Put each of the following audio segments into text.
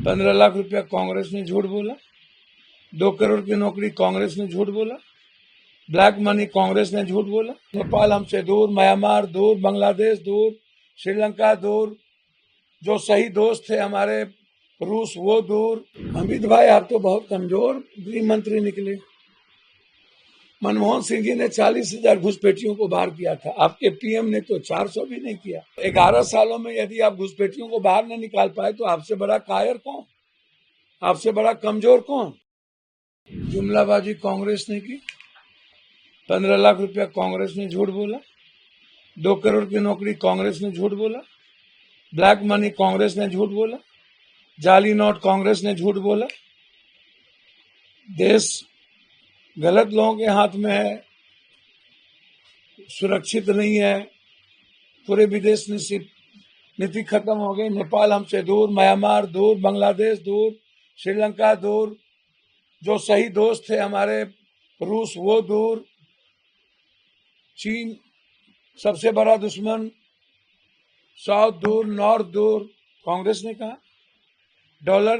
15 लाख रुपया कांग्रेस ने झूठ बोला, 2 करोड़ की नौकरी कांग्रेस ने झूठ बोला, ब्लैक मनी कांग्रेस ने झूठ बोला, नेपाल हमसे दूर, म्यांमार दूर, बांग्लादेश दूर, श्रीलंका दूर, जो सही दोस्त थे हमारे रूस वो दूर। अमित भाई आप तो बहुत कमजोर गृह मंत्री निकले। मनमोहन सिंह जी ने 40,000 घुसपैठियों को बाहर किया था, आपके पीएम ने तो 400 भी नहीं किया। 11 सालों में यदि आप घुसपैठियों को बाहर न निकाल पाए तो आपसे बड़ा कायर कौन, आपसे बड़ा कमजोर कौन। जुमलाबाजी कांग्रेस ने की, 15 लाख रुपया कांग्रेस ने झूठ बोला, 2 करोड़ की नौकरी कांग्रेस ने झूठ बोला, ब्लैक मनी कांग्रेस ने झूठ बोला, जाली नोट कांग्रेस ने झूठ बोला। देश गलत लोगों के हाथ में है, सुरक्षित नहीं है, पूरे विदेश नीति खत्म हो गई। नेपाल हमसे दूर, म्यांमार दूर, बांग्लादेश दूर, श्रीलंका दूर, जो सही दोस्त थे हमारे रूस वो दूर, चीन सबसे बड़ा दुश्मन, साउथ दूर, नॉर्थ दूर। कांग्रेस ने कहा। डॉलर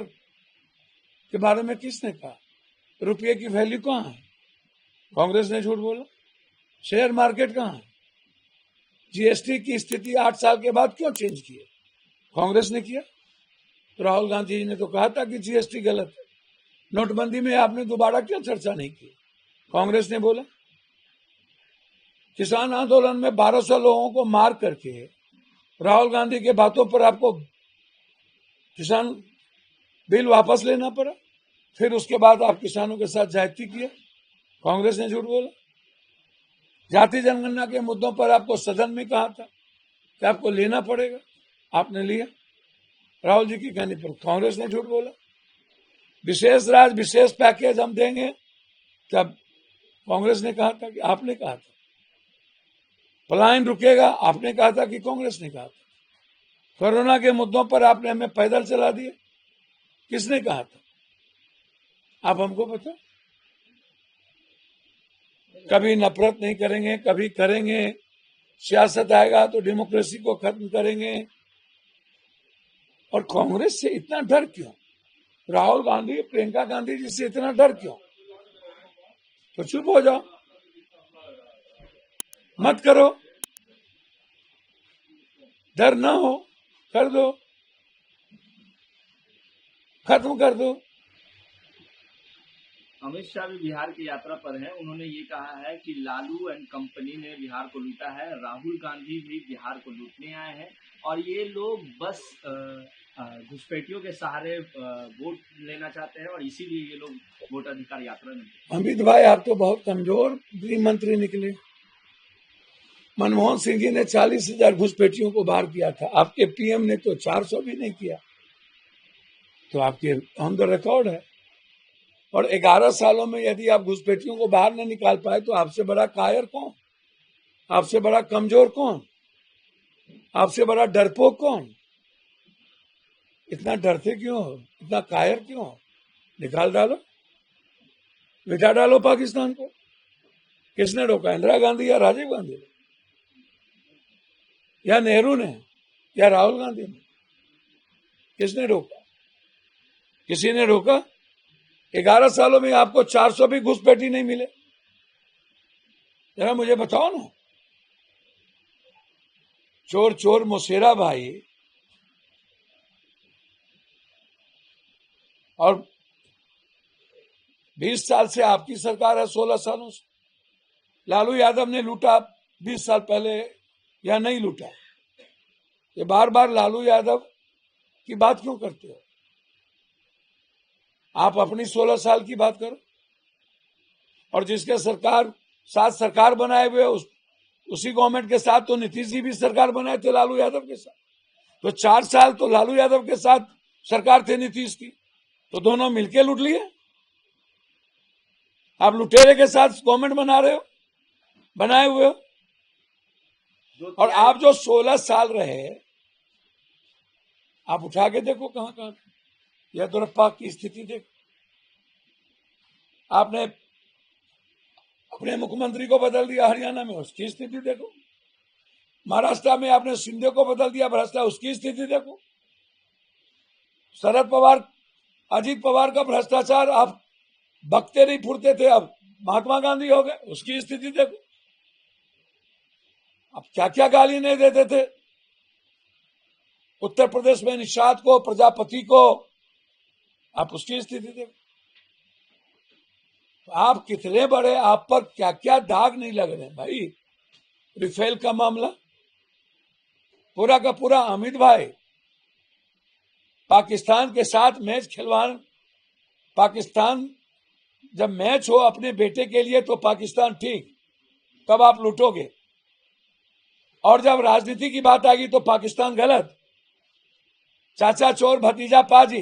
के बारे में किसने कहा? रुपये की वैल्यू कहाँ है? कांग्रेस ने झूठ बोला। शेयर मार्केट कहाँ है? जीएसटी की स्थिति 8 साल के बाद क्यों चेंज की है? कांग्रेस ने किया। तो राहुल गांधी जी ने तो कहा था कि जीएसटी गलत है। नोटबंदी में आपने दोबारा क्यों चर्चा नहीं की? कांग्रेस ने बोला। किसान आंदोलन में 1200 लोगों को मार करके राहुल गांधी के बातों पर आपको किसान बिल वापस लेना पड़ा, फिर उसके बाद आप किसानों के साथ ज्यादती किए। कांग्रेस ने झूठ बोला। जाति जनगणना के मुद्दों पर आपको सदन में कहा था कि आपको लेना पड़ेगा, आपने लिया राहुल जी की कहने पर। कांग्रेस ने झूठ बोला। विशेष राज्य विशेष पैकेज हम देंगे, तब कांग्रेस ने कहा था कि आपने कहा था। पलायन रुकेगा, आपने कहा था कि कांग्रेस ने कहा था। कोरोना के मुद्दों पर आपने हमें पैदल चला दिया, किसने कहा था? आप हमको पता। कभी नफरत नहीं करेंगे, कभी करेंगे, सियासत आएगा तो डेमोक्रेसी को खत्म करेंगे। और कांग्रेस से इतना डर क्यों? राहुल गांधी, प्रियंका गांधी जी से इतना डर क्यों? तो चुप हो जाओ, मत करो, डर ना हो, कर दो, खत्म कर दो। अमित शाह भी बिहार की यात्रा पर हैं। उन्होंने ये कहा है कि लालू एंड कंपनी ने बिहार को लूटा है, राहुल गांधी भी बिहार को लूटने आए हैं और ये लोग बस घुसपैठियों के सहारे वोट लेना चाहते हैं और इसीलिए ये लोग वोट अधिकार यात्रा में। अमित भाई आप तो बहुत कमजोर गृह मंत्री निकले। मनमोहन सिंह जी ने 40,000 घुसपैठियों को बाहर किया था, आपके पीएम ने तो 400 भी नहीं किया। तो आपके ऑन द रिकॉर्ड है। और 11 सालों में यदि आप घुसपैठियों को बाहर न निकाल पाए तो आपसे बड़ा कायर कौन, आपसे बड़ा कमजोर कौन, आपसे बड़ा डरपोक कौन? इतना डरते क्यों हो, इतना कायर क्यों हो? निकाल डालो, मिटा डालो पाकिस्तान को। किसने रोका? इंदिरा गांधी या राजीव गांधी ने, या नेहरू ने, या राहुल गांधी ने? किसने रोका? किसी ने रोका? 11 सालों में आपको 400 भी घुसपैठी नहीं मिले। जरा मुझे बताओ ना। चोर चोर मुसेरा भाई, और 20 साल से आपकी सरकार है, 16 सालों से। लालू यादव ने लूटा 20 साल पहले या नहीं लूटा? ये बार बार लालू यादव की बात क्यों करते हो? आप अपनी 16 साल की बात करो। और जिसके साथ सरकार बनाए हुए उसी गवर्नमेंट के साथ तो नीतीश जी भी सरकार बनाए थे लालू यादव के साथ। तो 4 साल तो लालू यादव के साथ सरकार थे नीतीश की, तो दोनों मिलके लूट लिए। आप लुटेरे के साथ गवर्नमेंट बना रहे हो, बनाए हुए हो। और आप जो 16 साल रहे, आप उठा के देखो कहां कहां। येदियुरप्पा की स्थिति देखो, आपने अपने मुख्यमंत्री को बदल दिया हरियाणा में, उसकी स्थिति देखो। महाराष्ट्र में आपने शिंदे को बदल दिया, भ्रष्टा, उसकी स्थिति देखो। शरद पवार, अजीत पवार का भ्रष्टाचार आप बकते नहीं फुरते थे, अब महात्मा गांधी हो गए, उसकी स्थिति देखो। अब क्या क्या गाली नहीं देते थे उत्तर प्रदेश में निषाद को, प्रजापति को, आप उसकी स्थिति देखो। आप कितने बड़े, आप पर क्या क्या दाग नहीं लग रहे भाई। रिफेल का मामला पूरा का पूरा अमित भाई पाकिस्तान के साथ मैच खिलवाड़, पाकिस्तान जब मैच हो अपने बेटे के लिए तो पाकिस्तान ठीक, तब आप लूटोगे, और जब राजनीति की बात आ गई तो पाकिस्तान गलत। चाचा चोर भतीजा पाजी,